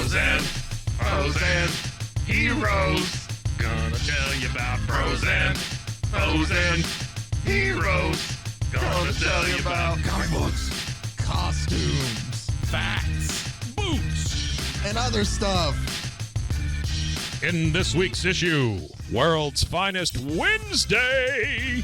bros and heroes. Gonna tell you about bros and heroes. Gonna tell you about comic books, costumes, Facts, boots. and other stuff. In this week's issue, World's Finest Wednesday.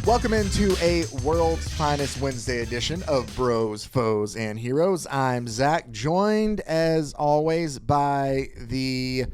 Welcome into a World's Finest Wednesday edition of Bros, Foes, and Heroes. I'm Zach, joined as always by the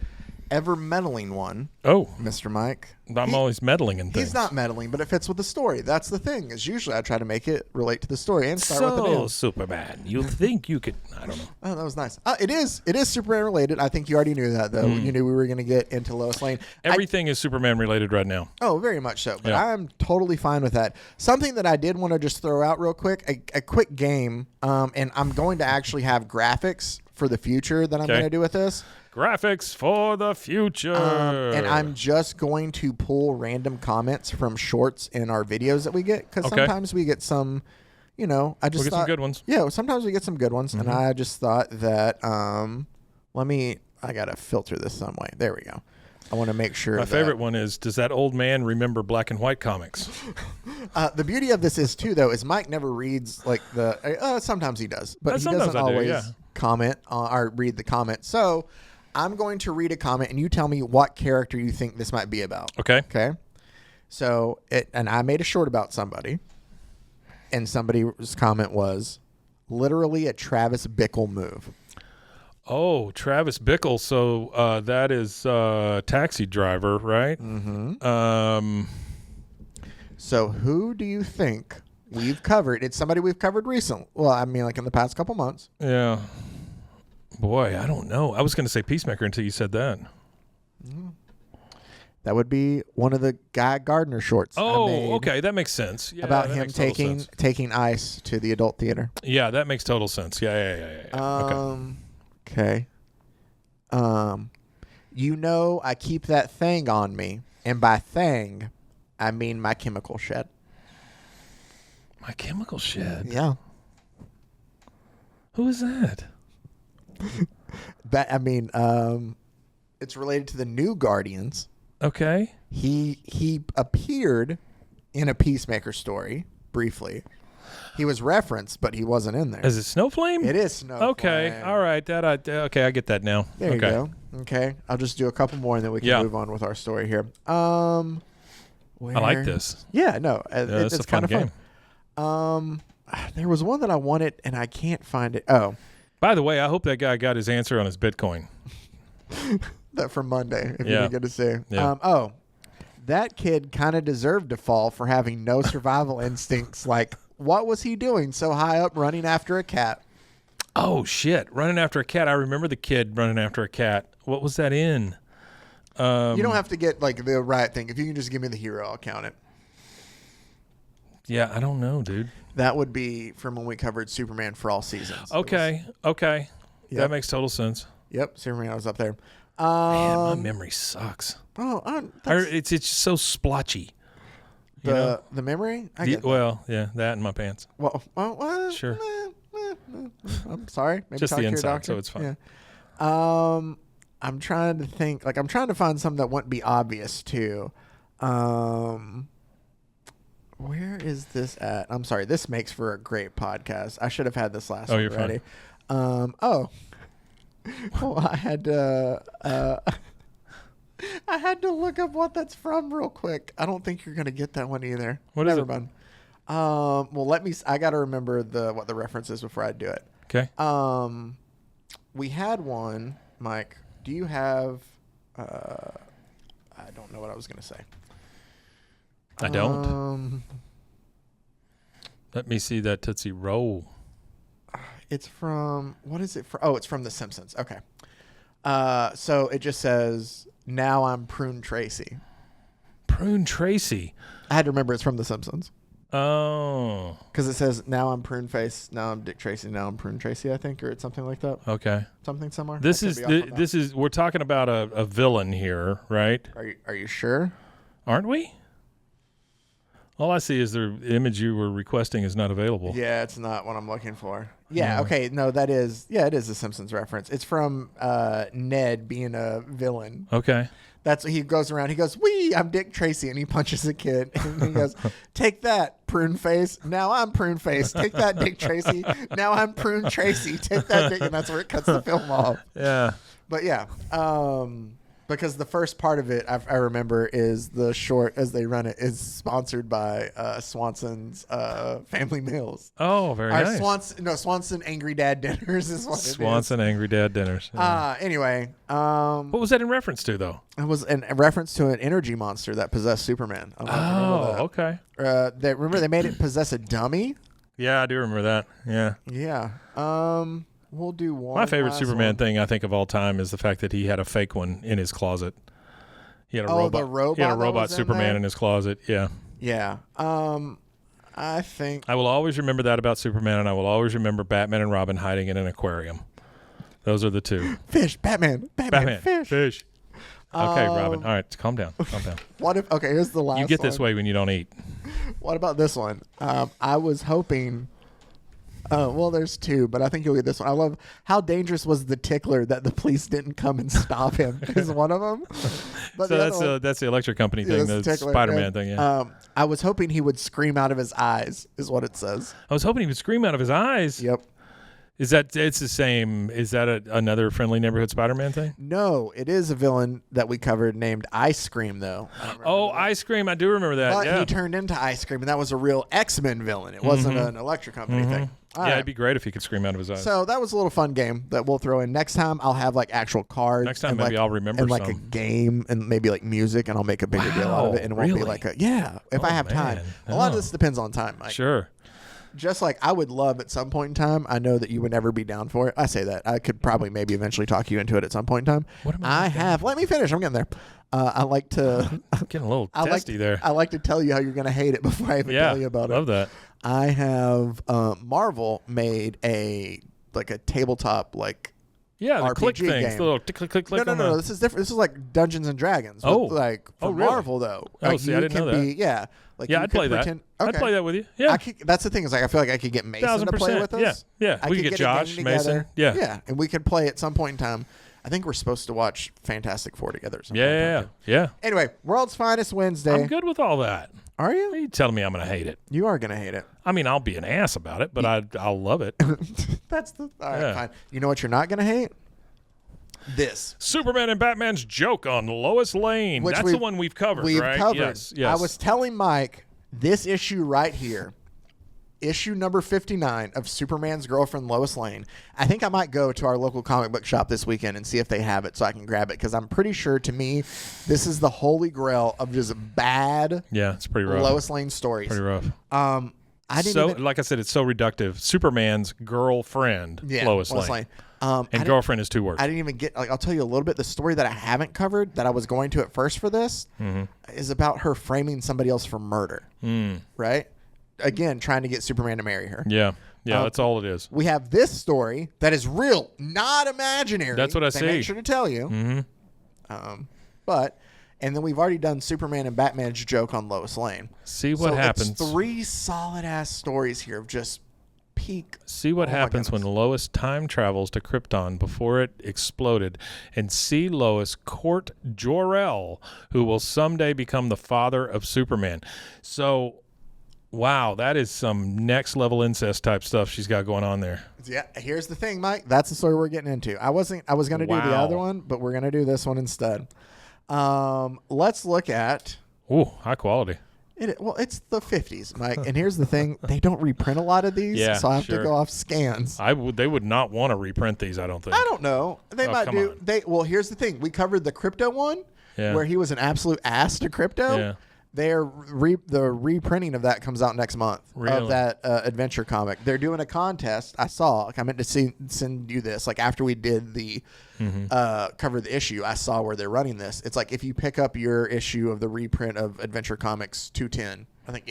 ever meddling one. Oh, Mr. Mike. I'm always meddling in things. He's not meddling, but it fits with the story. That's the thing. Is usually I try to make it relate to the story and start with the news. Superman. You think you could? I don't know. Oh, that was nice. It is Superman related. I think you already knew that, though. You knew we were going to get into Lois Lane. Everything is Superman related right now. Oh, very much so. But Yeah. I'm totally fine with that. Something that I did want to just throw out real quick, a quick game, and I'm going to actually have graphics for the future that I'm Okay. going to do with this. Graphics for the future. And I'm just going to pull random comments from shorts in our videos that we get, because Okay. sometimes we get some, I just We'll get thought, some good ones. Yeah, sometimes we get some good ones, and I just thought that, I got to filter this some way. There we go. I want to make sure My that, favorite one is, does that old man remember black and white comics? the beauty of this is, too, though, is Mike never reads, like, sometimes he does, but he Sometimes doesn't I do, always yeah. comment or read the comment. So I'm going to read a comment, and you tell me what character you think this might be about. Okay. Okay. So and I made a short about somebody, and somebody's comment was literally a Travis Bickle move. Oh, Travis Bickle. So that is Taxi Driver, right? Mm-hmm. So who do you think we've covered? It's somebody we've covered recently. Well, I mean, like in the past couple months. Yeah. Boy, I don't know. I was going to say Peacemaker until you said that. That would be one of the Guy Gardner shorts. I Oh, made okay. That makes sense. Yeah, about that him makes total sense. taking Ice to the adult theater. Yeah, that makes total sense. Yeah. Okay. Okay. I keep that thing on me, and by thing, I mean my chemical shed. My Chemical Shed. Yeah. Who is that? It's related to the new Guardians. Okay. He appeared in a Peacemaker story briefly. He was referenced, but he wasn't in there. Is it Snowflame? It is Snow. Okay. All right. Okay, I get that now. There okay. you go. Okay. I'll just do a couple more, and then we can move on with our story here. I like this. Yeah, no. It's a kind fun of game. fun. There was one that I wanted, and I can't find it. Oh. By the way, I hope that guy got his answer on his Bitcoin. That for Monday, if you Yeah. didn't get to see. Yeah. That kid kind of deserved to fall for having no survival instincts. Like, what was he doing so high up running after a cat? Oh, shit. Running after a cat. I remember the kid running after a cat. What was that in? You don't have to get like the right thing. If you can just give me the hero, I'll count it. Yeah, I don't know, dude. That would be from when we covered Superman for all seasons. Okay. Yep. That makes total sense. Yep, Superman was up there. Man, my memory sucks. It's just so splotchy. The memory? I get that. Well, yeah, that and my pants. Well, Sure. I'm sorry. Maybe Just talk the to your inside, doctor. so it's fine. Yeah. I'm trying to think. Like, I'm trying to find something that wouldn't be obvious too. Where is this at? I'm sorry. This makes for a great podcast. I should have had this last one you're ready. fine. Well, I had to. I had to look up what that's from real quick. I don't think you're gonna get that one either. What is Never it? mind. Well, let me. I gotta remember what the reference is before I do it. Okay. We had one, Mike. Do you have? I don't know what I was gonna say. I don't. Let me see that Tootsie Roll. It's from, what is it from? Oh, it's from The Simpsons. Okay. So it just says, now I'm Prune Tracy. Prune Tracy. I had to remember it's from The Simpsons. Oh. Because it says, now I'm Prune Face, now I'm Dick Tracy, now I'm Prune Tracy, I think, or it's something like that. Okay. Something similar. This is we're talking about a villain here, right? Are you sure? Aren't we? All I see is the image you were requesting is not available. Yeah, it's not what I'm looking for. Yeah, okay, no, it is a Simpsons reference. It's from Ned being a villain. Okay. That's what he goes around. He goes, "Wee, I'm Dick Tracy," and he punches a kid. And he goes, "Take that, prune face. Now I'm prune face. Take that, Dick Tracy. Now I'm prune Tracy. Take that, Dick." And that's where it cuts the film off. Yeah. But yeah, because the first part of it I remember is the short as they run it is sponsored by Swanson's Family Meals. Oh, very nice. Swanson Angry Dad Dinners is what it is. Swanson Angry Dad Dinners. Yeah. Anyway, what was that in reference to, though? it was a reference to an energy monster that possessed Superman. I don't know if you remember that. Okay. Remember they made it possess a dummy? Yeah, I do remember that. Yeah. Yeah. We'll do one. My favorite Superman one. thing I think of all time is the fact that he had a fake one in his closet. He had a the robot. He had a that robot was in Superman there? in his closet. Yeah. Yeah. I think I will always remember that about Superman, and I will always remember Batman and Robin hiding in an aquarium. Those are the two. fish, Batman, fish. Okay, Robin. All right, calm down. Calm down. What if? Okay, here's the last. You get one. this way when you don't eat. What about this one? I was hoping. Well, there's two, but I think you'll get this one. I love how dangerous was the tickler that the police didn't come and stop him. Is one of them. But So that's the electric company thing, the tickler, Spider-Man thing. Yeah. I was hoping he would scream out of his eyes. Is what it says. I was hoping he would scream out of his eyes. Yep. Is that it's the same? Is that another Friendly Neighborhood Spider-Man thing? No, it is a villain that we covered named Ice Cream, though. Oh, Ice Cream! I do remember that. But yeah. he turned into Ice Cream, and that was a real X-Men villain. It wasn't an electric company thing. All Yeah, right. it'd be great if he could scream out of his eyes. So that was a little fun game that we'll throw in. Next time, I'll have like actual cards. Next time, and, maybe like, I'll remember and like a some. game and maybe like music, and I'll make a bigger deal out of it. And it won't be really? like if I have time. man. A lot of Oh. this depends on time, Mike. Sure. Just like I would love at some point in time. I know that you would never be down for it. I say that I could probably maybe eventually talk you into it at some point in time. What am I I have. Let me finish. I'm getting there. I like to. I'm getting a little testy there. I like to tell you how you're going to hate it before I even Yeah, tell you about it. love that. I have Marvel made a tabletop Yeah, the click RPG things, game. the little click, click, click, click. No. This is different. This is like Dungeons and Dragons. Oh. For really? Marvel though. Oh, Like, see, I you didn't know can that. be, yeah. Like Yeah, you I'd could play pretend, that. Okay. I'd play that with you. Yeah, that's the thing is like I feel like I could get Mason to play with us. Yeah. I We could could get a Josh, game Mason. together. Yeah. Yeah, and we could play at some point in time. I think we're supposed to watch Fantastic Four together. At some point in time, Yeah. too. Anyway, World's Finest Wednesday. I'm good with all that. Are you? Are you telling me I'm going to hate it? You are gonna hate it. I mean, I'll be an ass about it, but I'll love it. That's the all right. Yeah. Fine. You know what you're not gonna hate? This. Superman and Batman's joke on Lois Lane. Which That's the one we've covered, We've right? covered. Yes. I was telling Mike this issue right here, issue number 59 of Superman's girlfriend Lois Lane. I think I might go to our local comic book shop this weekend and see if they have it so I can grab it because I'm pretty sure to me this is the holy grail of just bad Yeah, it's pretty rough. Lois Lane stories. Pretty rough. I didn't even, like I said, it's so reductive. Superman's girlfriend, Lois Lane. And girlfriend is 2 words. I didn't even get, I'll tell you a little bit. The story that I haven't covered that I was going to at first for this is about her framing somebody else for murder. Right? Again, trying to get Superman to marry her. Yeah, that's all it is. We have this story that is real, not imaginary. That's what I They see. make sure to tell you. And then we've already done Superman and Batman's joke on Lois Lane. See what happens. It's 3 solid-ass stories here of just peak. See what Oh my happens when goodness. Lois time travels to Krypton before it exploded and see Lois court Jor-El, who will someday become the father of Superman. So, wow, that is some next level incest type stuff she's got going on there. Yeah, here's the thing, Mike. That's the story we're getting into. I was going to do the Wow. other one, but we're going to do this one instead. Let's look at Ooh, high quality. it. Well, it's the 50s, Mike. And here's the thing. They don't reprint a lot of these, Yeah, so I have to sure. go off scans. They would not want to reprint these, I don't think. I don't know. They might come do. on. Well, here's the thing. We covered the crypto one, Yeah. where he was an absolute ass to crypto. Yeah. The reprinting of that comes out next month of Really? that adventure comic. They're doing a contest. I saw. I meant to send you this. Like after we did the cover the issue, I saw where they're running this. It's like if you pick up your issue of the reprint of Adventure Comics 210, I think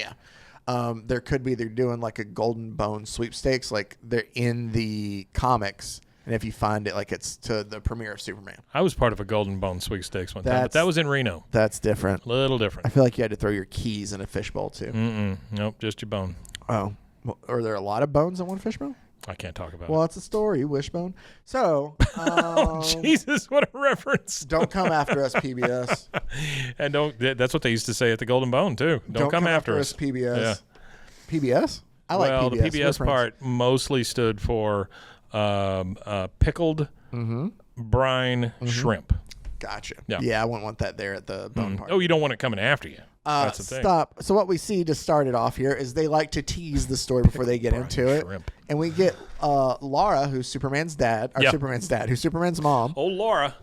they're doing like a Golden Bone sweepstakes. Like they're in the comics. And if you find it, like it's to the premiere of Superman. I was part of a Golden Bone sweepstakes one time, but that was in Reno. That's different. Little I different. feel like you had to throw your keys in a fishbowl too. Nope, just your bone. Oh, well, are there a lot of bones in one fishbowl? I can't talk about Well, it. it's a story, Wishbone. So, Oh, Jesus, what a reference. don't come after us, PBS. And that's what they used to say at the Golden Bone, too. Don't come after us. PBS. Yeah. PBS? I like well, PBS. the PBS part mostly stood for pickled brine shrimp. Gotcha. Yeah. I wouldn't want that there at the bone part. Oh, you don't want it coming after you. That's the thing. Stop. So what we see to start it off here is they like to tease the story before they get into it. shrimp. And we get Laura, who's Superman's dad, or Yep. Superman's dad, who's Superman's mom, Oh, Laura.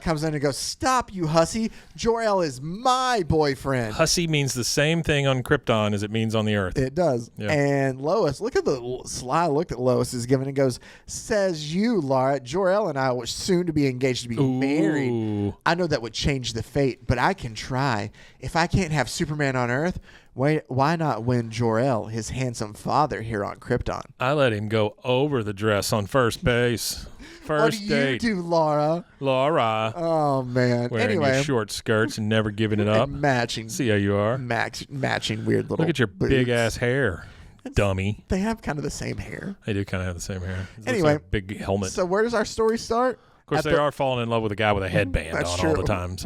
comes in and goes, "Stop, you hussy. Jor-El is my boyfriend." Hussy means the same thing on Krypton as it means on the Earth. It does. Yeah. And Lois, look at the sly look that Lois is giving and goes, "Says you, Laura, Jor-El and I were soon to be engaged to be married. Ooh. I know that would change the fate, but I can try. If I can't have Superman on Earth, why not win Jor-El, his handsome father, here on Krypton?" I let him go over the dress on first base. What First do date. you do, Laura? Laura. Oh, man. Wearing Anyway. your short skirts and never giving it up. And matching. See how you are. Matching weird little Look at your boots. big ass hair, dummy. They have kind of the same hair. They do kind of have the same hair. It looks Anyway, like a big helmet. So where does our story start? Of course, At they are falling in love with a guy with a headband That's on true. all the time.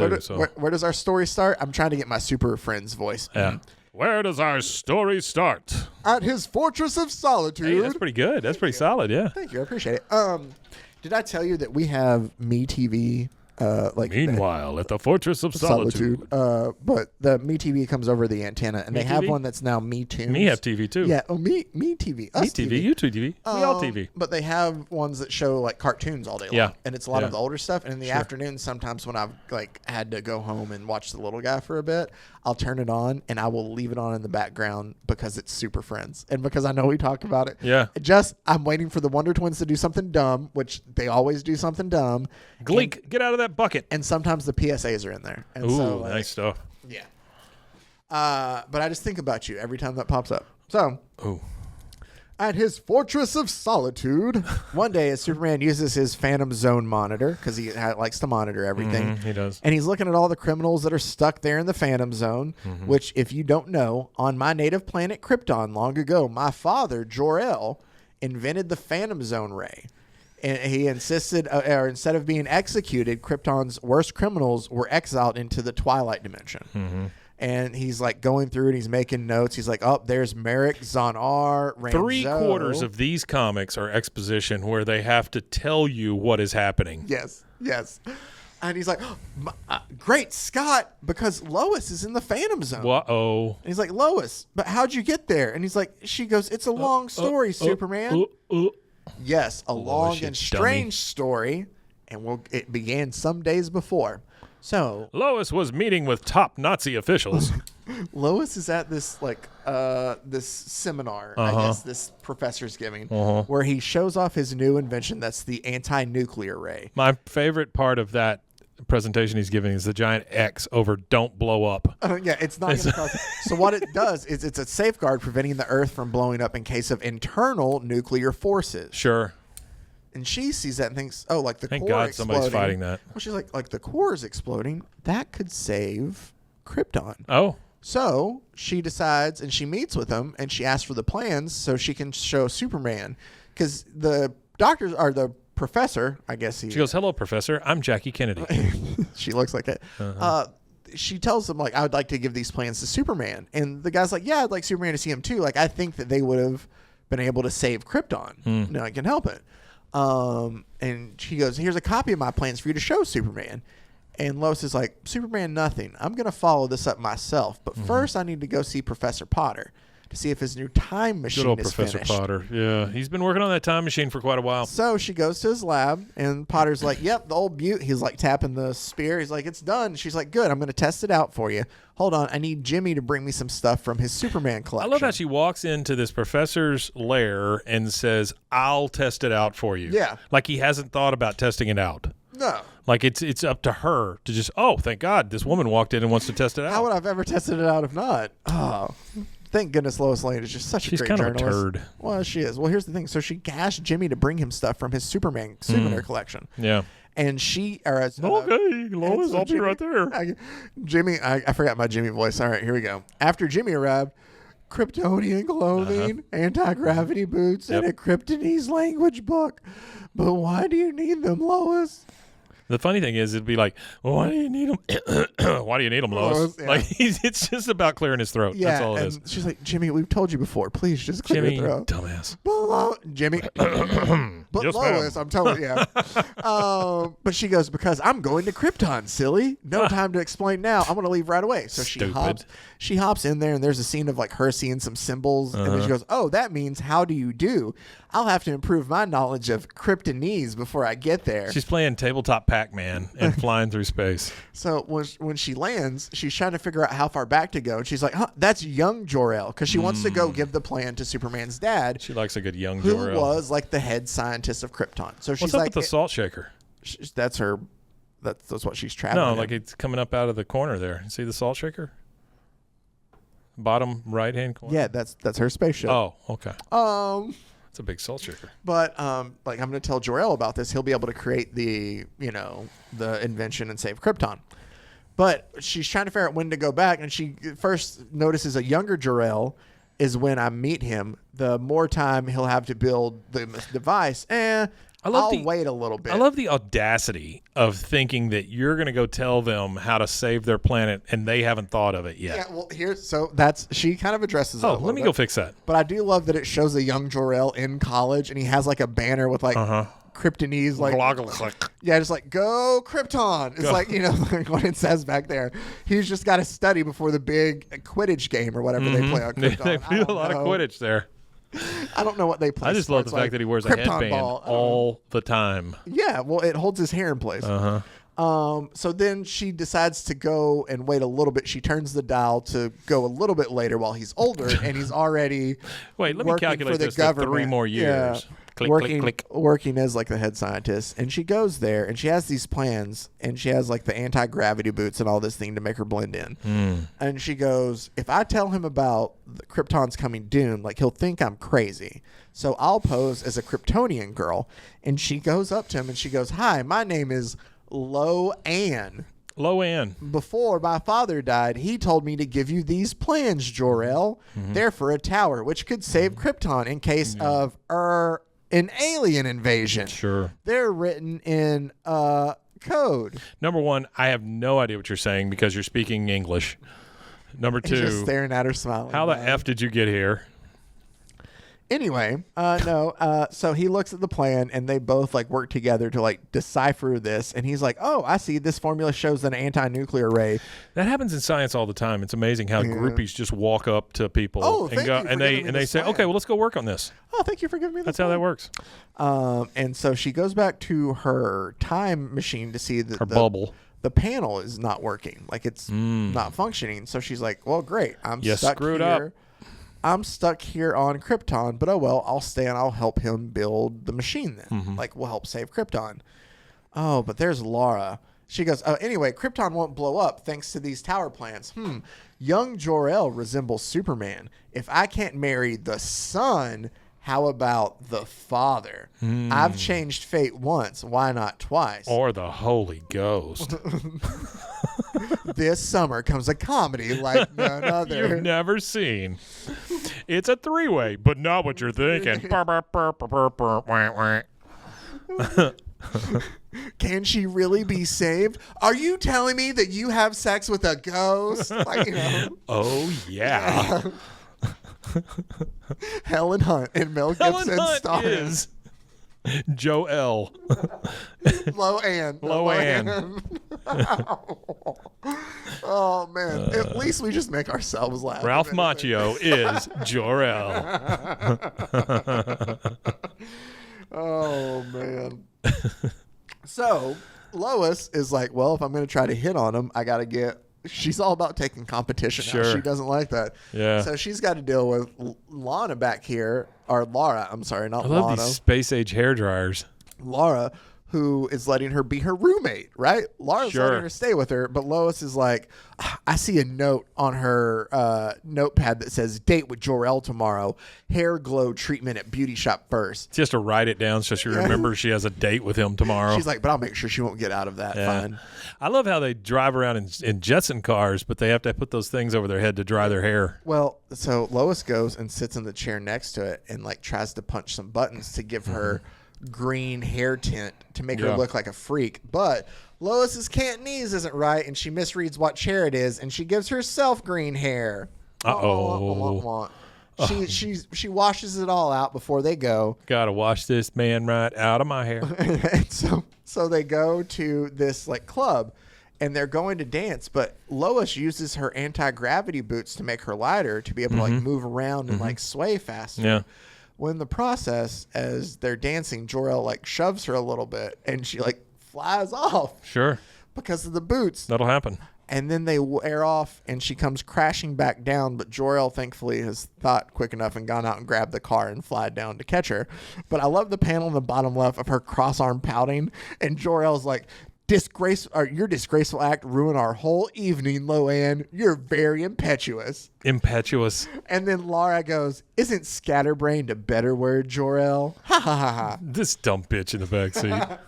Where does our story start? I'm trying to get my Super Friends voice. Yeah. Where does our story start? At his fortress of solitude. Hey, that's pretty good. That's pretty solid. Yeah. Thank you. I appreciate it. Did I tell you that we have MeTV? Meanwhile, at the Fortress of Solitude. But the MeTV comes over the antenna, and they have MeTV? one that's now MeTunes. Me have TV too. Yeah. Oh, MeTV. Us Me TV. You too TV. We all TV. But they have ones that show like cartoons all day long. Yeah. And it's a lot Yeah. of the older stuff. And in the afternoon, sometimes when I've like had to go home and watch the little guy for a bit, I'll turn it on and I will leave it on in the background because it's Super Friends. And because I know we talk about it. Yeah. I'm waiting for the Wonder Twins to do something dumb, which they always do something dumb. Gleek, get out of that bucket. And sometimes the PSAs are in there. And Ooh, so, like, nice stuff. Yeah. But I just think about you every time that pops up. So, Ooh. at his fortress of solitude, one day as Superman uses his Phantom Zone monitor, because he likes to monitor everything. He does. And he's looking at all the criminals that are stuck there in the Phantom Zone, which, if you don't know, on my native planet Krypton long ago, my father, Jor-El, invented the Phantom Zone ray. And he insisted, or instead of being executed, Krypton's worst criminals were exiled into the Twilight Dimension. And he's like going through and he's making notes. He's like, "Oh, there's Merrick, Zonar, Ramzo." 3/4 of these comics are exposition where they have to tell you what is happening. Yes. And he's like, "Great Scott, because Lois is in the Phantom Zone." Uh-oh. And he's like, "Lois, but how'd you get there?" And he's like, she goes, "It's a long story, Superman." Yes, a long you and strange story. And it began some days before. So Lois was meeting with top Nazi officials. Lois is at this this seminar, I guess this professor's giving, where he shows off his new invention. That's the anti-nuclear ray. My favorite part of that presentation he's giving is the giant X over "Don't blow up." Yeah, it's not going to cause. So what it does is it's a safeguard preventing the Earth from blowing up in case of internal nuclear forces. Sure. And she sees that and thinks, "Oh, like the Thank core God exploding." somebody's fighting that. Well, she's like the core is exploding. That could save Krypton. Oh. So she decides and she meets with him and she asks for the plans so she can show Superman, because the doctors are the professor. I guess She goes, "Hello, Professor. I'm Jackie Kennedy." she looks like it. She tells him, like, "I would like to give these plans to Superman." And the guy's like, "Yeah, I'd like Superman to see him too. Like, I think that they would have been able to save Krypton. No, I can help it." And she goes, "Here's a copy of my plans for you to show Superman." And Lois is like, "Superman, nothing. I'm going to follow this up myself. But first I need to go see Professor Potter to see if his new time machine Good old is Professor finished." Potter. Yeah, he's been working on that time machine for quite a while. So she goes to his lab, and Potter's like, "Yep, the old butte." He's like tapping the spear. He's like, "It's done." She's like, "Good, I'm going to test it out for you. Hold on, I need Jimmy to bring me some stuff from his Superman I collection." love how she walks into this professor's lair and says, "I'll test it out for you." Yeah. Like he hasn't thought about testing it out. No. Like it's up to her to just, "Oh, thank God, this woman walked in and wants to test it out." How would I have ever tested it out if not? Oh, Thank goodness Lois Lane is just such She's a great kind of a journalist. turd. Well, she is. Well, here's the thing. So she asked Jimmy to bring him stuff from his Superman souvenir collection. Yeah. And she, Okay, Lois, so I'll be right there. Jimmy, I forgot my Jimmy voice. All right, here we go. After Jimmy arrived, Kryptonian clothing, anti-gravity boots, and a Kryptonese language book. But why do you need them, Lois? The funny thing is, it'd be like, well, why do you need them? Why do you need them, Lois? Yeah. Like, it's just about clearing his throat. Yeah, That's all it and is. she's like, Jimmy, we've told you before. Please just clear Jimmy, your throat. dumbass. Jimmy. But Yes, Lois, I'm telling you. But she goes, because I'm going to Krypton, silly. No time to explain now. I'm going to leave right away. So Stupid. she hops in there, and there's a scene of like her seeing some symbols. And then she goes, oh, that means how do you do? I'll have to improve my knowledge of Kryptonese before I get there. She's playing tabletop Pac-Man and flying through space. So when she lands, she's trying to figure out how far back to go. And she's like, that's young Jor-El, because she wants to go give the plan to Superman's dad, She likes a good young who Jor-El. was like the head scientist of Krypton. So she's What's up like, with the salt shaker? that's her. That's what she's traveling. No, in. like it's coming up out of the corner there. See the salt shaker? Bottom right-hand corner? Yeah, that's her spaceship. Oh, okay. It's a big salt shaker. But like I'm going to tell Jor-El about this. He'll be able to create the invention and save Krypton. But she's trying to figure out when to go back, and she first notices a younger Jor-El is when I meet him. The more time he'll have to build the device, I'll wait a little bit. I love the audacity of thinking that you're going to go tell them how to save their planet, and they haven't thought of it yet. Yeah, well, she kind of addresses it. Oh, let me go fix that. But I do love that it shows a young Jor-El in college, and he has like a banner with like Kryptonese, like yeah, just like go Krypton. It's like like what it says back there. He's just got to study before the big Quidditch game or whatever they play on Krypton. They play a lot of Quidditch there. I don't know what they play. I just love the fact that he wears a headband all the time. Yeah, well, it holds his hair in place. So then she decides to go and wait a little bit. She turns the dial to go a little bit later while he's older, and he's already Wait, let me calculate this for 3 more years. Yeah. Click, working, click, click. working as like the head scientist, and she goes there and she has these plans, and she has like the anti-gravity boots and all this thing to make her blend in. And she goes, if I tell him about the Krypton's coming doom, like he'll think I'm crazy. So I'll pose as a Kryptonian girl. And she goes up to him and she goes, hi, my name is Lo-Ann. Lo-Ann. Before my father died, he told me to give you these plans, Jor-El. They're for a tower, which could save Krypton in case of an alien invasion. Sure. They're written in code. Number 1, I have no idea what you're saying because you're speaking English. Number 2, Just staring at her smiling. how the F did you get here? Anyway, so he looks at the plan, and they both like work together to like decipher this. And he's like, "Oh, I see. This formula shows an anti-nuclear ray." That happens in science all the time. It's amazing how groupies just walk up to people and they say, "Okay, well, let's go work on this." Oh, thank you for giving me that. That's how that works. And so she goes back to her time machine to see that Her bubble. The panel is not working, like it's not functioning. So she's like, "Well, great. I'm stuck screwed here. up. I'm stuck here on Krypton, but oh well, I'll stay and I'll help him build the machine then. Like, we'll help save Krypton." Oh, but there's Laura. She goes, "Oh, anyway, Krypton won't blow up thanks to these tower plans. Young Jor-El resembles Superman. If I can't marry the son, how about the father? I've changed fate once. Why not twice? Or the Holy Ghost. This summer comes a comedy like none other." You've never seen. It's a 3-way, but not what you're thinking. Can she really be saved? Are you telling me that you have sex with a ghost? Like, Oh, yeah. Helen Hunt and Mel Helen Gibson Hunt starring. is Jor-El. Lo-Ann. Oh, man. At least we just make ourselves laugh. Ralph Macchio is Jor-El. Oh, man. So Lois is like, well, if I'm going to try to hit on him, I got to get... She's all about taking competition now. Sure. She doesn't like that. Yeah. So she's got to deal with Lana back here, or Laura. I'm sorry, not I love Lana. these space age hair dryers. Laura, who is letting her be her roommate, right? Laura's Sure. letting her stay with her, but Lois is like, I see a note on her notepad that says, date with Jor-El tomorrow, hair glow treatment at beauty shop first. She has to write it down so she remembers she has a date with him tomorrow. She's like, but I'll make sure she won't get out of that. Yeah. Fine. I love how they drive around in Jetson cars, but they have to put those things over their head to dry their hair. Well, so Lois goes and sits in the chair next to it and like tries to punch some buttons to give her green hair tint to make her look like a freak. But Lois's Cantonese isn't right, and she misreads what chair it is, and she gives herself green hair. Uh-oh. She washes it all out before they go. Gotta wash this man right out of my hair. And so they go to this like club, and they're going to dance, but Lois uses her anti-gravity boots to make her lighter to be able to like move around and like sway faster. Yeah. Well, in the process, as they're dancing, Jor-El like shoves her a little bit, and she like flies off Sure. because of the boots. That'll happen. And then they wear off, and she comes crashing back down. But Jor-El, thankfully, has thought quick enough and gone out and grabbed the car and fly down to catch her. But I love the panel in the bottom left of her cross-arm pouting, and Jor-El's like, your disgraceful act ruined our whole evening, Loanne. You're very impetuous. Impetuous. And then Laura goes, isn't scatterbrained a better word, Jor-El? Ha ha ha ha. This dumb bitch in the backseat.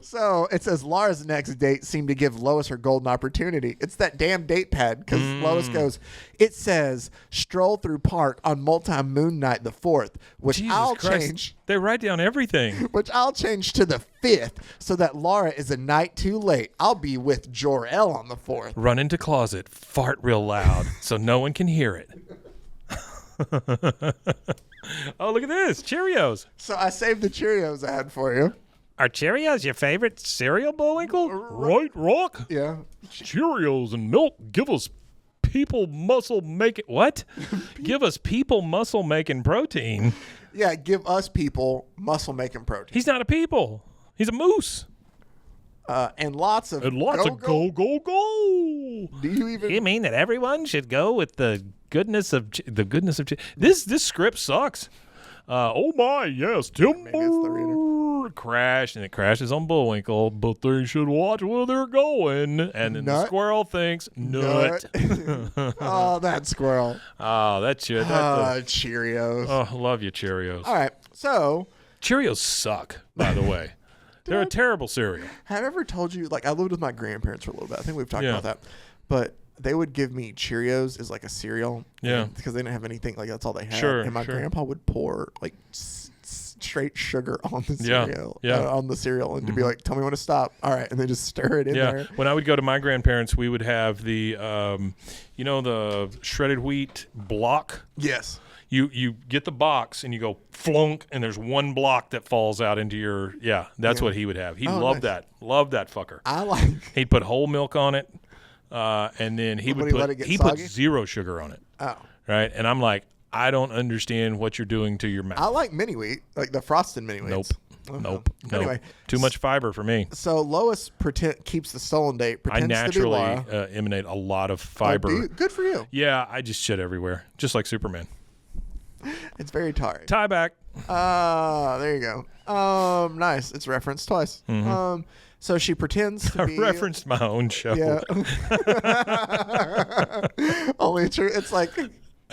So it says Laura's next date seemed to give Lois her golden opportunity. It's that damn date pad, because Lois goes, it says stroll through park on multi-moon night the 4th, which Jesus I'll Christ. change. They write down everything. Which I'll change to the 5th so that Laura is a night too late. I'll be with Jor-El on the 4th. Run into closet, fart real loud so no one can hear it. Oh, look at this. Cheerios. So I saved the Cheerios ad for you. Are Cheerios your favorite cereal, Bullwinkle? Right, Rock? Yeah. Cheerios and milk give us people muscle making... What? Give us people muscle making protein. Yeah, give us people muscle making protein. He's not a people. He's a moose. And lots of Go. Do you even... You mean that everyone should go with the goodness of this script sucks. Oh my, yes, timber crash, and it crashes on Bullwinkle, but they should watch where they're going. And then the squirrel thinks nut. Oh, that squirrel. Oh, that shit. Cheerios. Oh, love you, Cheerios. All right, so Cheerios suck, by the way. They're a terrible cereal. have I ever told you, like, I lived with my grandparents for a little bit. I think we've talked about that. But they would give me Cheerios as like a cereal. Yeah. Because they didn't have anything, like that's all they had. Sure, and my grandpa would pour like straight sugar on the cereal. On the cereal, and to be like, tell me when to stop. All right. And they just stir it in there. When I would go to my grandparents, we would have the, the shredded wheat block. Yes. You get the box and you go flunk, and there's one block that falls out into your that's what he would have. He loved that. Loved that fucker. He'd put whole milk on it, and then he put zero sugar on it. Oh. Right? And I'm like, I don't understand what you're doing to your mouth. I like mini wheat, like the frosted mini wheats. Nope. Anyway, too much fiber for me. So Lois keeps the stolen date. I Pretends to be naturally Laura. emanate a lot of fiber. Good for you. Yeah, I just shit everywhere, just like Superman. It's very tiring. Tie back. There you go. Nice. It's referenced twice. So she pretends to be... I referenced my own show. Yeah. Only true. It's like...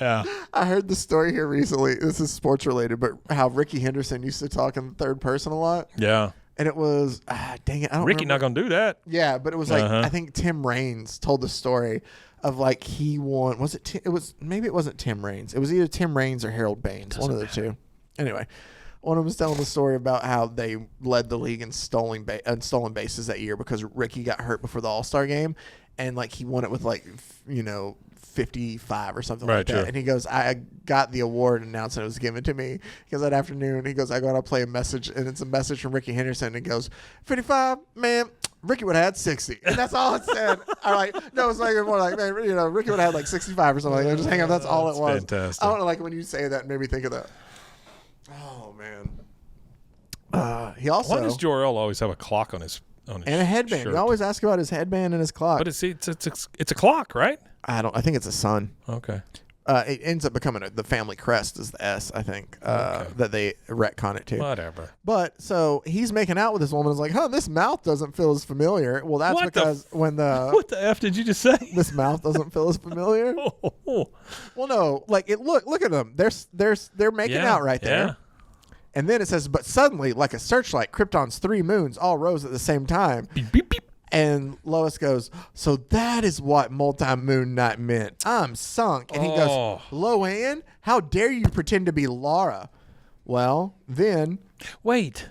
Yeah. I heard the story here recently. This is sports related, but how Ricky Henderson used to talk in third person a lot. Yeah. And it was... dang it. I don't Ricky remember. not going to do that. Yeah, but it was like... I think Tim Raines told the story of like he won... Was it... Maybe it wasn't Tim Raines. It was either Tim Raines or Harold Baines. One of the two. Anyway... One of them was telling the story about how they led the league in stolen bases that year because Ricky got hurt before the All-Star game, and like he won it with 55 or something like that. Sure. And he goes, I got the award announced and it was given to me. Because that afternoon, he goes, I got to play a message, and it's a message from Ricky Henderson. And it goes, 55, man, Ricky would have had 60. And that's all it said. I'm like, no, it's like more like, man, Ricky would have had like 65 or something like that. Just hang on, that's all it was. Fantastic. I don't know, like when you say that, it made me think of that. Oh man. He also. Why does Jor-El always have a clock on his and a headband? shirt? You always ask about his headband and his clock. But it's a clock, right? I think it's a sun. Okay. It ends up becoming the family crest is the S, I think, that they retcon it to. Whatever. But so he's making out with this woman. Is like, this mouth doesn't feel as familiar. Well, that's because when the what the F did you just say? This mouth doesn't feel as familiar. Well, no, like look at them. They're making out right there. Yeah. And then it says, but suddenly, like a searchlight, Krypton's 3 moons all rose at the same time. Beep, beep, beep. And Lois goes, so that is what multi-moon night meant. I'm sunk. And he goes, Loan, how dare you pretend to be Laura? Well, then... Wait.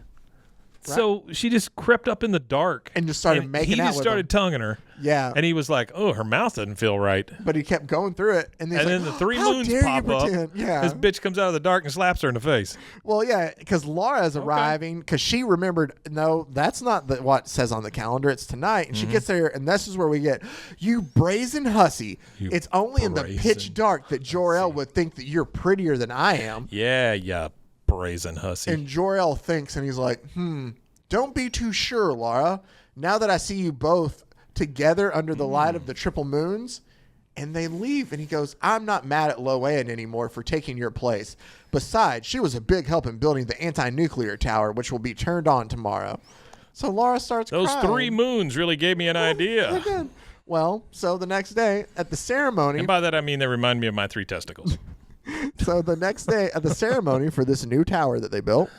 Right. So she just crept up in the dark. And just started making out with him. He just started tonguing her. Yeah. And he was like, oh, her mouth doesn't feel right. But he kept going through it. And then the 3 moons pop up. Yeah. This bitch comes out of the dark and slaps her in the face. Well, yeah, because Laura's arriving because she remembered, no, that's not what it says on the calendar. It's tonight. And she gets there, and this is where we get, you brazen hussy. It's only in the pitch dark that Jor-El would think that you're prettier than I am. Yeah, brazen hussy. And Jor-El thinks, and he's like, don't be too sure, Laura. Now that I see you both together under the light of the triple moons, and they leave. And he goes, I'm not mad at Loan anymore for taking your place. Besides, she was a big help in building the anti-nuclear tower, which will be turned on tomorrow. So Laura starts Those crying. 3 moons really gave me an idea. Well, so the next day at the ceremony. And by that, I mean they remind me of my 3 testicles. So the next day at the ceremony for this new tower that they built,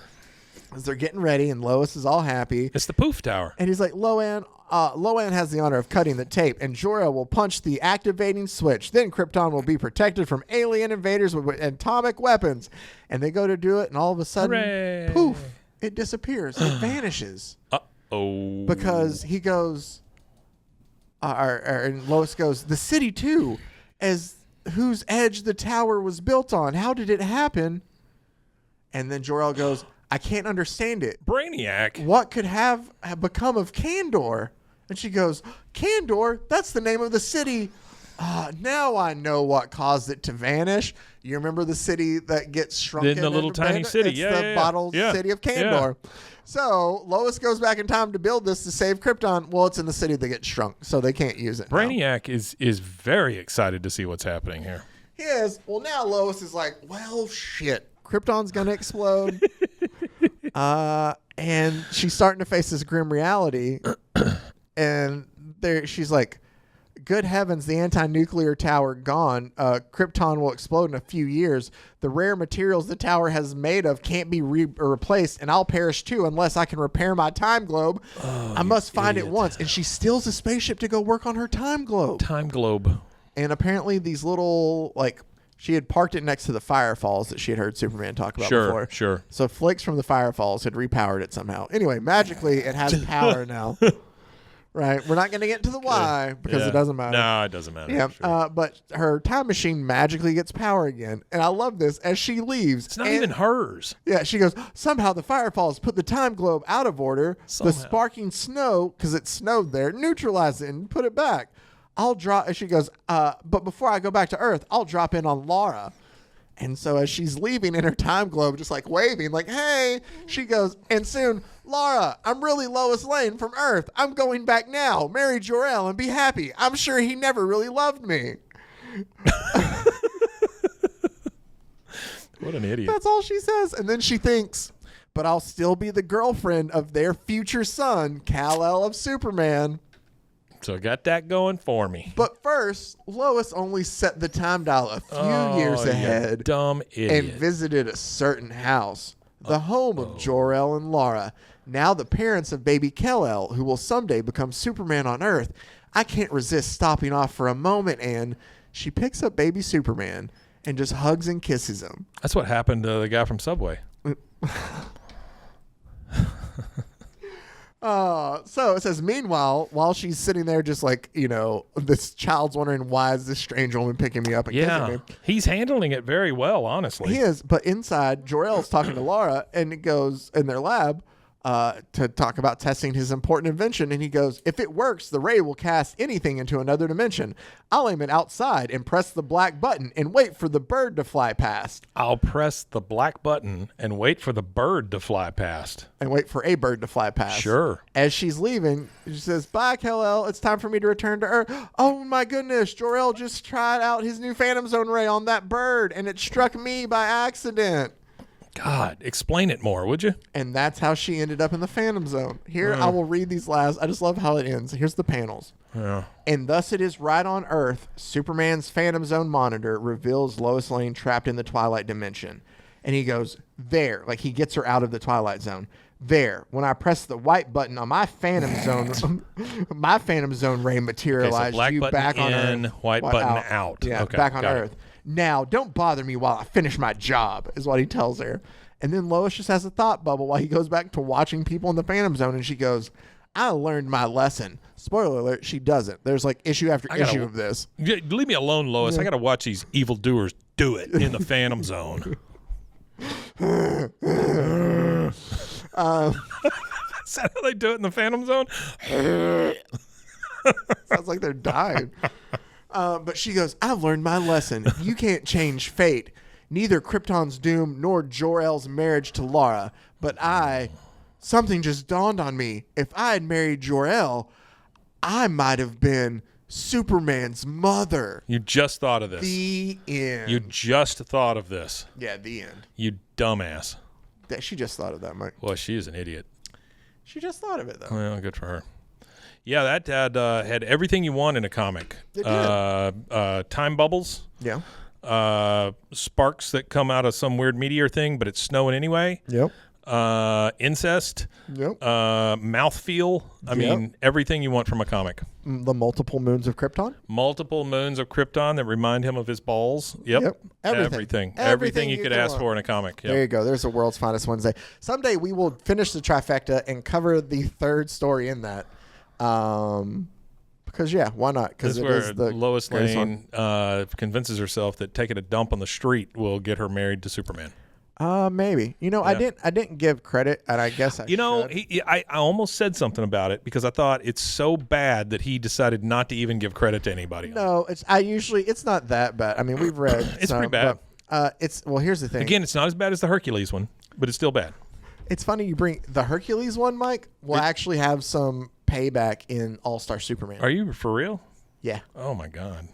as they're getting ready, and Lois is all happy. It's the poof tower. And he's like, Loan has the honor of cutting the tape, and Jor-El will punch the activating switch. Then Krypton will be protected from alien invaders with atomic weapons. And they go to do it, and all of a sudden, hooray, poof, it disappears. It vanishes. Uh-oh. Because he goes, and Lois goes, the city too, as whose edge the tower was built on. How did it happen? And then Jor-El goes, I can't understand it. Brainiac. What could have become of Kandor? And she goes, Kandor? That's the name of the city. Now I know what caused it to vanish. You remember the city that gets shrunken? In the little tiny city. It's the bottled city of Kandor. Yeah. So Lois goes back in time to build this to save Krypton. Well, it's in the city that gets shrunk, so they can't use it. Brainiac is very excited to see what's happening here. He is. Well, now Lois is like, well, shit. Krypton's going to explode. And she's starting to face this grim reality. And she's like, good heavens, the anti-nuclear tower gone. Krypton will explode in a few years. The rare materials the tower has made of can't be replaced, and I'll perish too unless I can repair my time globe. I must find it once. And she steals a spaceship to go work on her time globe. Time globe. And apparently these little, she had parked it next to the Firefalls that she had heard Superman talk about before. Sure. So Flakes from the Firefalls had repowered it somehow. Anyway, magically, it has power now. Right. We're not going to get into the why because it doesn't matter. No, it doesn't matter. Yeah. Sure. But her time machine magically gets power again. And I love this as she leaves. It's not even hers. Yeah. She goes, somehow the Firefalls put the time globe out of order. Somehow. The sparking snow, because it snowed there, neutralized it and put it back. I'll drop. She goes, but before I go back to Earth, I'll drop in on Laura. And so as she's leaving in her time globe, just like waving, like, hey, she goes, and soon, Laura, I'm really Lois Lane from Earth. I'm going back now. Marry Jor-El and be happy. I'm sure he never really loved me. What an idiot. That's all she says. And then she thinks, but I'll still be the girlfriend of their future son, Kal-El of Superman. So I got that going for me. But first, Lois only set the time dial a few years ahead. Dumb idiot. And visited a certain house, the home of Jor-El and Laura, now the parents of baby Kal-El, who will someday become Superman on Earth. I can't resist stopping off for a moment, and she picks up baby Superman and just hugs and kisses him. That's what happened to the guy from Subway. So it says, meanwhile, while she's sitting there just this child's wondering, why is this strange woman picking me up and kissing me? He's handling it very well, honestly. He is, but inside, Jor-El's talking to Laura, and it goes, in their lab, to talk about testing his important invention. And he goes, if it works, the ray will cast anything into another dimension. I'll aim it outside and press the black button and wait for the bird to fly past. I'll press the black button and wait for the bird to fly past. And wait for a bird to fly past. Sure. As she's leaving, she says, bye, Kal-El. It's time for me to return to Earth. Oh, my goodness. Jor-El just tried out his new Phantom Zone ray on that bird, and it struck me by accident. God, explain it more, would you? And that's how she ended up in the Phantom Zone. Here, I will read these last. I just love how it ends. Here's the panels. Yeah. And thus it is right on Earth, Superman's Phantom Zone monitor reveals Lois Lane trapped in the Twilight Dimension. And he goes, there. Like, he gets her out of the Twilight Zone. There. When I press the white button on my Phantom Zone, my Phantom Zone ray materialized. Okay, so black you button back on in, Earth. white button out. Yeah, Okay, back on got it. Earth. Now, don't bother me while I finish my job, is what he tells her. And then Lois just has a thought bubble while he goes back to watching people in the Phantom Zone, and she goes, I learned my lesson. Spoiler alert, she doesn't. There's like issue after issue of this. Leave me alone, Lois. I got to watch these evildoers do it in the Phantom Zone. Is that how they do it in the Phantom Zone? Sounds like they're dying. But she goes, I've learned my lesson. You can't change fate. Neither Krypton's doom nor Jor-El's marriage to Lara. But something just dawned on me. If I had married Jor-El, I might have been Superman's mother. You just thought of this. The end. You just thought of this. Yeah, the end. You dumbass. She just thought of that, Mike. Well, she is an idiot. She just thought of it, though. Well, good for her. Yeah, that had everything you want in a comic. It did. Time bubbles. Yeah. Sparks that come out of some weird meteor thing, but it's snowing anyway. Yep. Incest. Yep. Mouthfeel. I mean, everything you want from a comic. The multiple moons of Krypton. Multiple moons of Krypton that remind him of his balls. Yep. Everything you could ask for in a comic. Yep. There you go. There's the World's Finest Wednesday. Someday we will finish the trifecta and cover the third story in that. Because why not? Because This it is is where the Lois greatest Lane convinces herself that taking a dump on the street will get her married to Superman. Maybe. I didn't give credit, and I guess I should. I almost said something about it because I thought it's so bad that he decided not to even give credit to anybody. No, it's not that bad. I mean, we've read It's some, pretty bad. But, here's the thing. Again, it's not as bad as the Hercules one, but it's still bad. It's funny you bring the Hercules one, Mike. Will actually have some payback in All-Star Superman. Are you for real? Yeah. Oh my God.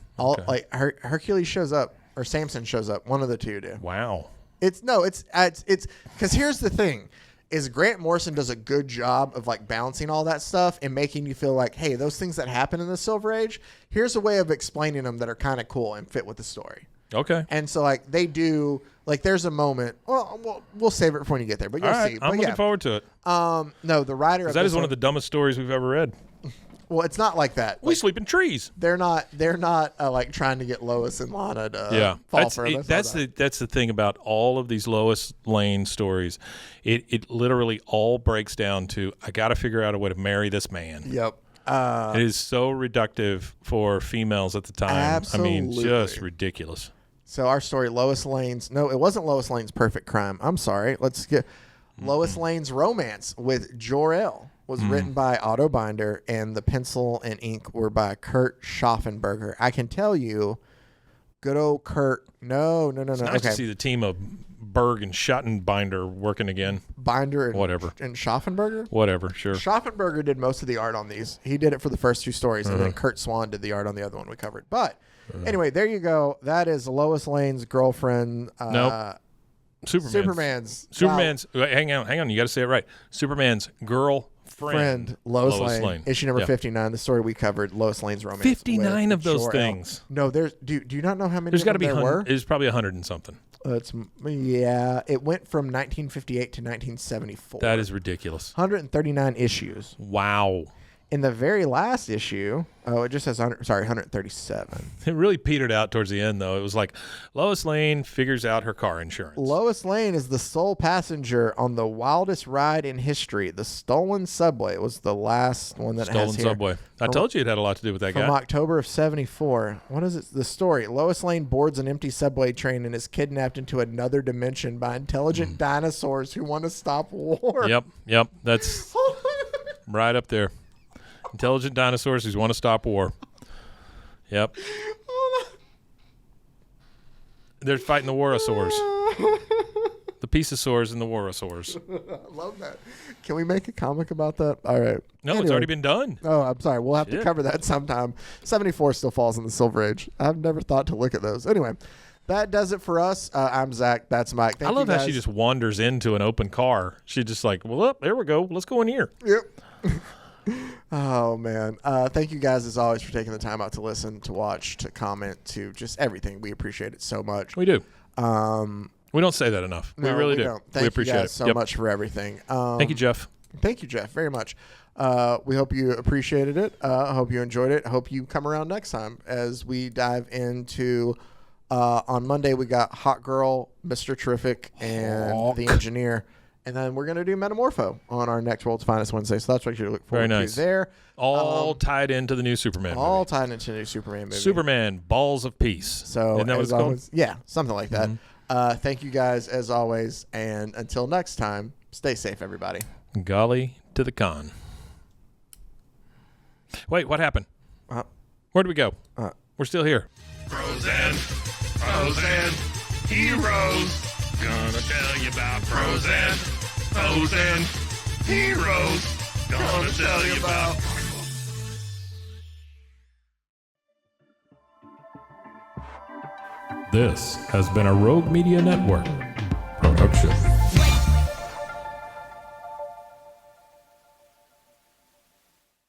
Hercules shows up or Samson shows up. One of the two do. Wow. It's because here's the thing: is Grant Morrison does a good job of like balancing all that stuff and making you feel like, hey, those things that happen in the Silver Age, here's a way of explaining them that are kind of cool and fit with the story. Okay. And so like they do like there's a moment. Well, we'll save it for when you get there, but you'll All right. see. I'm looking forward to it. No, the writer of That this is one of the dumbest stories we've ever read. Well, it's not like that. We sleep in trees. They're not like trying to get Lois and Lana to fall for it. That's the thing about all of these Lois Lane stories. It literally all breaks down to I got to figure out a way to marry this man. Yep. It is so reductive for females at the time. Absolutely. I mean, just ridiculous. So our story, Lois Lane's. No, it wasn't Lois Lane's Perfect Crime. I'm sorry. Let's get Lois Lane's Romance with Jor-El was written by Otto Binder, and the pencil and ink were by Kurt Schaffenberger. I can tell you, good old Kurt. No. It's nice to see the team of Berg and Schattenbinder working again. Binder and whatever. And Schaffenberger? Whatever, sure. Schaffenberger did most of the art on these. He did it for the first two stories, and then Kurt Swan did the art on the other one we covered. But anyway, there you go. That is Lois Lane's girlfriend. Nope. Superman's. Wow. Hang on. You got to say it right. Superman's girlfriend, Lois Lane. Issue number 59. 59. The story we covered, Lois Lane's Romance. 59 of those Jor-El. things. No, there's. Do you not know how many? There's got to be. there were? There's probably 100 and something. It went from 1958 to 1974. That is ridiculous. 139 issues. Wow. In the very last issue, it just says 137. It really petered out towards the end, though. It was like Lois Lane figures out her car insurance. Lois Lane is the sole passenger on the wildest ride in history. The stolen subway. It was the last one that Stolen has here. subway. I told you it had a lot to do with that From guy. October of 74. What is it? The story. Lois Lane boards an empty subway train and is kidnapped into another dimension by intelligent dinosaurs who want to stop war. Yep. That's right up there. Intelligent dinosaurs who want to stop war. Yep. They're fighting the Worosaurs. The Pisasaurs and the Worosaurs. I love that. Can we make a comic about that? All right. No, Anyway. it's already been done. Oh, I'm sorry. We'll have to Shit. cover that sometime. 74 still falls in the Silver Age. I've never thought to look at those. Anyway, that does it for us. I'm Zach. That's Mike. Thank I love you how guys. she just wanders into an open car. She just like, well, there we go. Let's go in here. Yep. Oh, man. Thank you guys, as always, for taking the time out to listen, to watch, to comment, to just everything. We appreciate it so much. We do. We don't say that enough. We No, really do. don't. Thank We appreciate you guys it. so Yep. much for everything. Thank you, Jeff. Thank you, Jeff, very much. We hope you appreciated it. I hope you enjoyed it. I hope you come around next time as we dive into, on Monday, we got Hawkgirl, Mr. Terrific, and The Engineer. And then we're going to do Metamorpho on our next World's Finest Wednesday. So that's what you look forward Very nice. to there. All tied into the new Superman All movie. tied into the new Superman movie. Superman, Balls of Peace. So Isn't that what as it's called? always, yeah, something like that. Thank you guys, as always. And until next time, stay safe, everybody. Golly to the con. Wait, what happened? Uh, Where'd we go? We're still here. Pros and heroes. Gonna tell you about pros and heroes. Gonna tell you about. This has been a Rogue Media Network production.